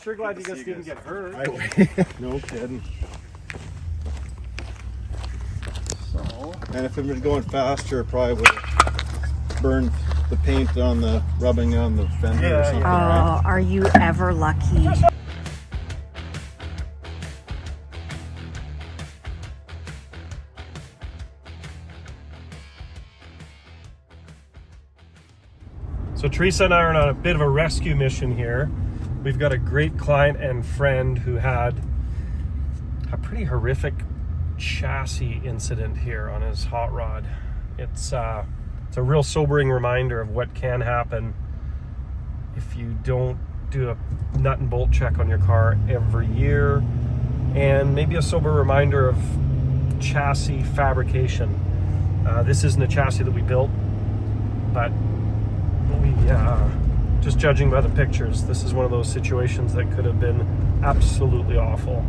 sure glad you guys didn't get hurt. No kidding. So, and if it was going faster, it probably would have burned the paint on the rubbing on the fender or something. Oh, are you ever lucky? So Teresa and I are on a bit of a rescue mission here. We've got a great client and friend who had a pretty horrific chassis incident here on his hot rod. It's a real sobering reminder of what can happen if you don't do a nut and bolt check on your car every year, and maybe a sober reminder of chassis fabrication. This isn't a chassis that we built, but just judging by the pictures, this is one of those situations that could have been absolutely awful.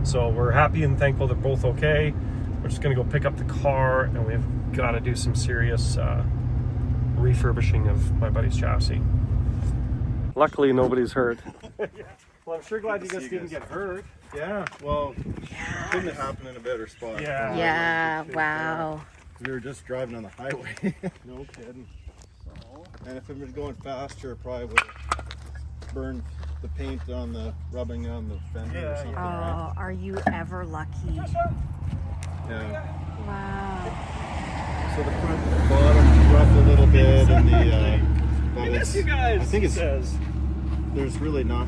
So we're happy and thankful they're both okay. We're just gonna go pick up the car, and we've got to do some serious refurbishing of my buddy's chassis. Luckily, nobody's hurt. Well, I'm sure glad you guys didn't get hurt. Yeah, well, couldn't have happened in a better spot. Yeah, wow. We were just driving on the highway. No kidding. And if it was going faster, it probably would have burned the paint on the rubbing on the fender or something. Oh, are you ever lucky? Yeah. Wow. So the front and bottom rough a little bit, and the but Yes, you guys. I think it says there's really not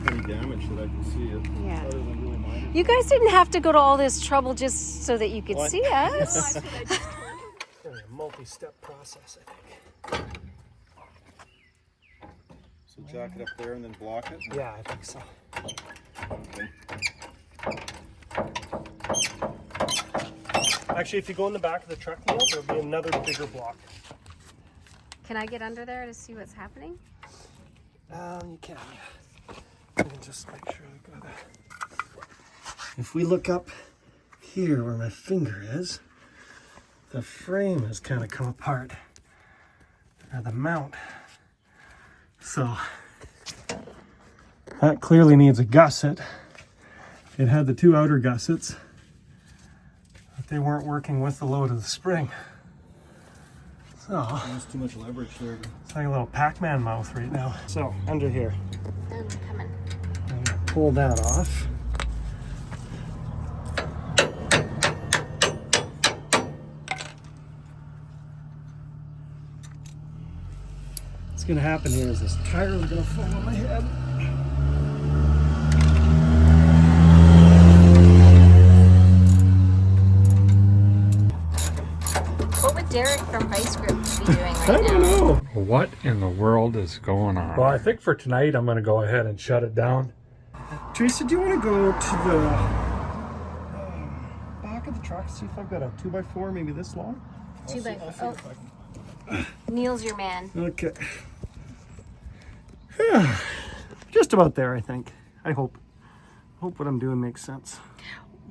any damage that I can see. Yeah. Other than really minor. You guys didn't have to go to all this trouble just so that you could see us. a multi-step process, I think. So jack it up there and then block it? Yeah, I think so. Okay. Actually, if you go in the back of the truck, Neil, there'll be another bigger block. Can I get under there to see what's happening? You can. I can just make sure I got it. If we look up here where my finger is, the frame has kind of come apart, or the mount. So that clearly needs a gusset. It had the two outer gussets, but they weren't working with the load of the spring. So There's too much leverage there. it's like a little Pac-Man mouth right now. So under here, I'm coming. I'm gonna pull that off. What's gonna happen here is this tire is gonna fall on my head. What would Derek from Vice Grip be doing right I don't now? know. What in the world is going on? Well, I think for tonight I'm gonna go ahead and shut it down. Teresa, do you want to go to the back of the truck, see if I've got a 2x4, maybe this long? 2x4. Oh, Neil's your man. Okay. Just about there, I think. I hope. Hope what I'm doing makes sense.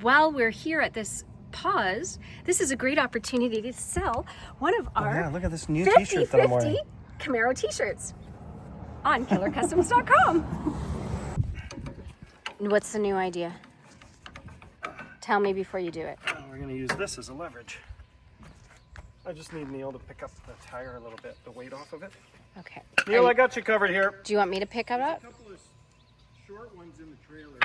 While we're here at this pause, this is a great opportunity to sell one of our Yeah, look at this new t-shirt that I'm 50/50 wearing. Camaro t-shirts on killercustoms.com. What's the new idea? Tell me before you do it. We're going to use this as a leverage. I just need Neil to pick up the tire a little bit, the weight off of it. Okay. Neil, I got you covered here. Do you want me to pick it up? There's a couple of short ones in the trailer.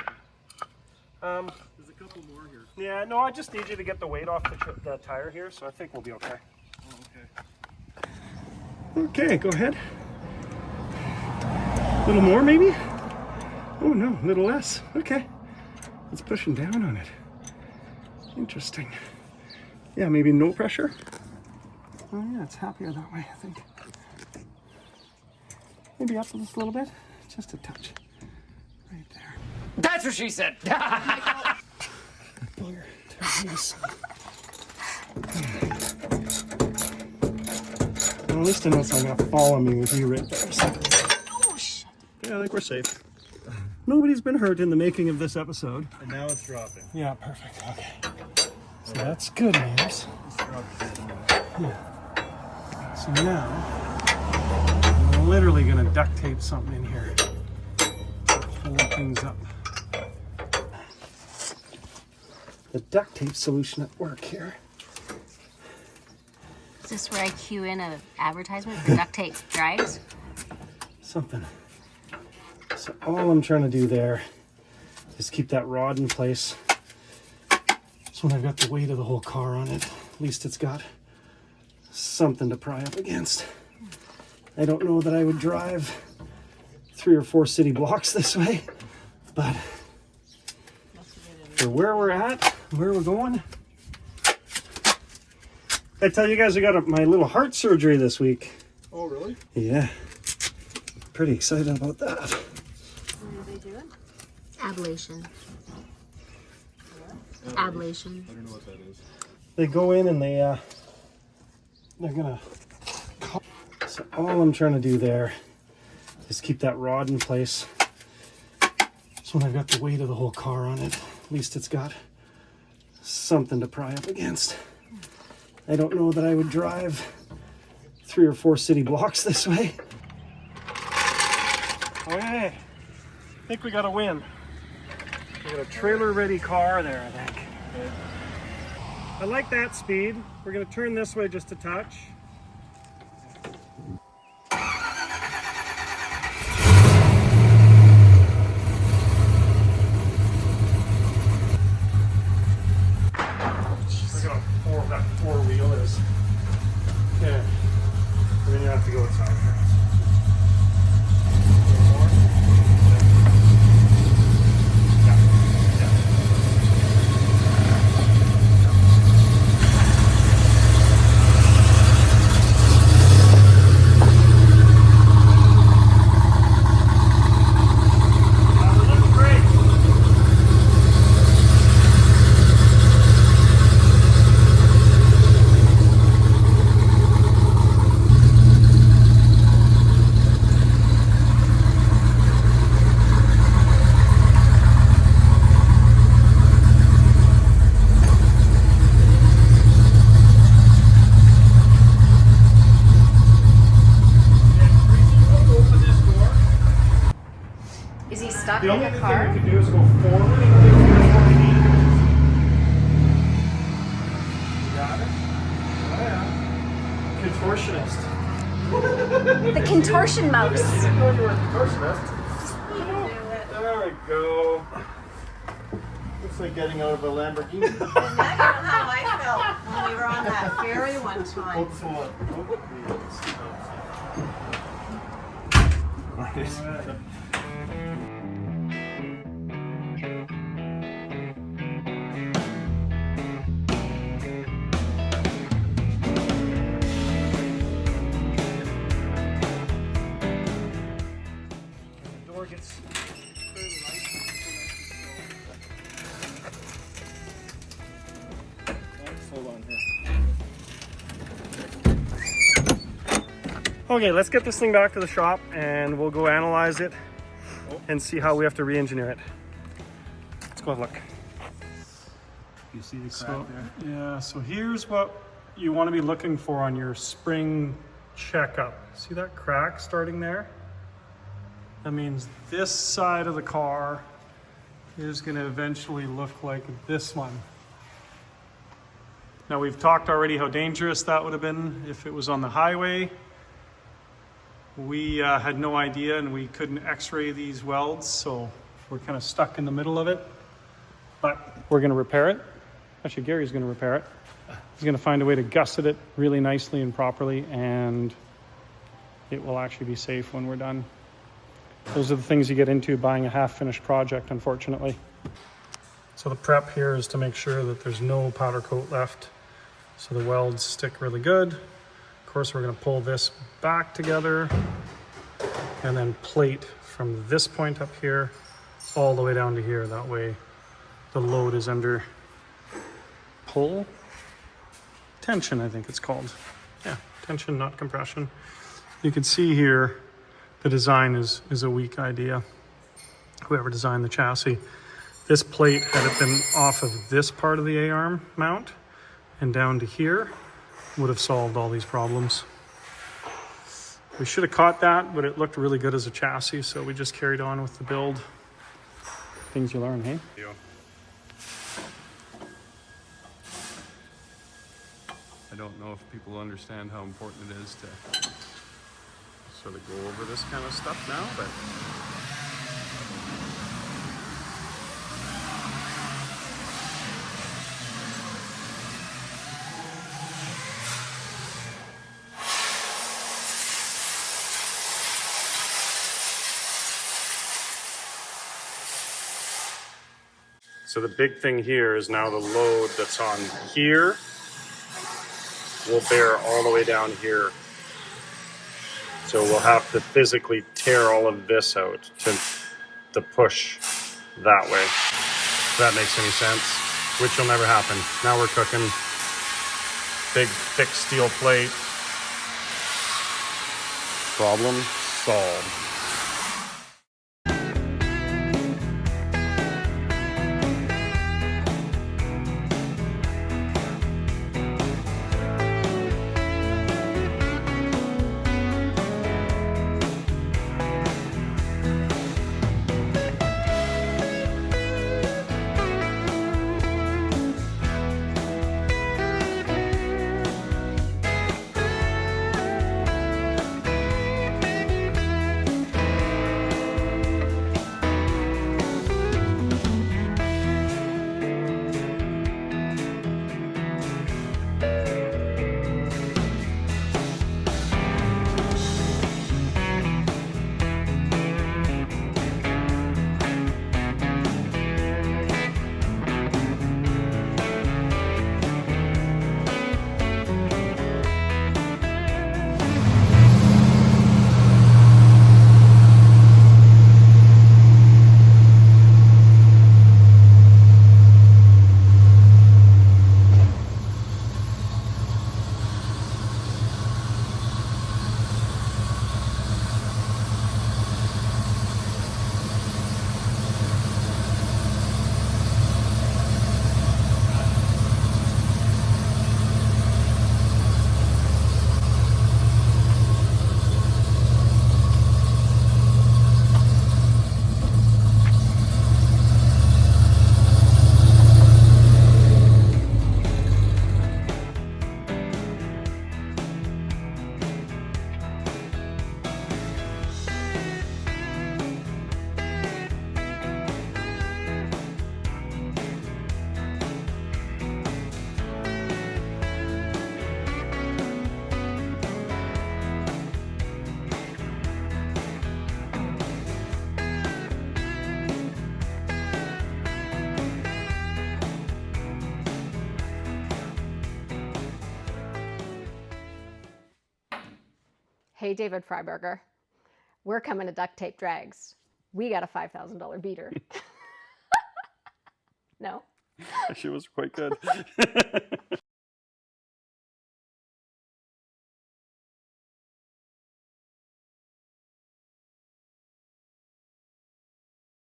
There's a couple more here. Yeah, no, I just need you to get the weight off the tire here, so I think we'll be okay. Oh, okay. Okay, go ahead. A little more, maybe? Oh, no, a little less. Okay. It's pushing down on it. Interesting. Yeah, maybe no pressure. Oh, yeah, it's happier that way, I think. Maybe up just a little bit. Just a touch. Right there. That's what she said. Bugger. Yes. Well, at least I know it's not going to fall on me with you right there. So. Oh, shit. Yeah, I think we're safe. Nobody's been hurt in the making of this episode. And now it's dropping. Yeah, perfect. Okay. So that's good news. Yeah. So now, I'm literally going to duct tape something in here. pull things up. The duct tape solution at work here. Is this where I cue in an advertisement for Duct Tape Drags? Something. So all I'm trying to do there is keep that rod in place. So when I've got the weight of the whole car on it, at least it's got something to pry up against. I don't know that I would drive 3 or 4 city blocks this way, but for where we're at, where we're going. I tell you guys, I got my little heart surgery this week. Oh, really? Yeah. Pretty excited about that. What are they doing? Ablation. Ablation. I don't know what that is. They go in and they're gonna. So all I'm trying to do there is keep that rod in place. So when I've got the weight of the whole car on it, at least it's got something to pry up against. I don't know that I would drive 3 or 4 city blocks this way. Okay, I think we got a win. We got a trailer-ready car there, I think. I like that speed. We're gonna turn this way just a touch. Look how that 4-wheel is. Yeah. And then you have to go outside here. Is he stuck The in only the thing car? we can do is go forward a little bit before we need. You got it? Oh yeah. Contortionist. The contortion mouse. I didn't know you were a contortionist. There we go. Looks like getting out of a Lamborghini. And now you know how I felt when we were on that ferry one time. The door gets fairly light. Hold on here. Okay, let's get this thing back to the shop and we'll go analyze it and see how we have to re-engineer it. Let's go have a look. You see the crack there? Yeah, so here's what you want to be looking for on your spring checkup. See that crack starting there? That means this side of the car is going to eventually look like this one. Now we've talked already how dangerous that would have been if it was on the highway. We had no idea and we couldn't x-ray these welds, so we're kind of stuck in the middle of it. But we're going to repair it. Actually, Gary's going to repair it. He's going to find a way to gusset it really nicely and properly, and it will actually be safe when we're done. Those are the things you get into buying a half-finished project, unfortunately. So the prep here is to make sure that there's no powder coat left, so the welds stick really good. Of course, we're going to pull this back together and then plate from this point up here all the way down to here. That way the load is under pull tension, I think it's called. Yeah, tension, not compression. You can see here the design is a weak idea. Whoever designed the chassis. This plate, had it been off of this part of the A-arm mount and down to here, would have solved all these problems. We should have caught that, but it looked really good as a chassis, so we just carried on with the build. things you learn, hey? I don't know if people understand how important it is to sort of go over this kind of stuff now, but so the big thing here is now the load that's on here will bear all the way down here. So we'll have to physically tear all of this out to push that way. If that makes any sense, which will never happen. Now we're cooking. Big, thick steel plate. Problem solved. Hey, David Freiberger, we're coming to Duct Tape Drags. We got a $5,000 beater. No? She was quite good.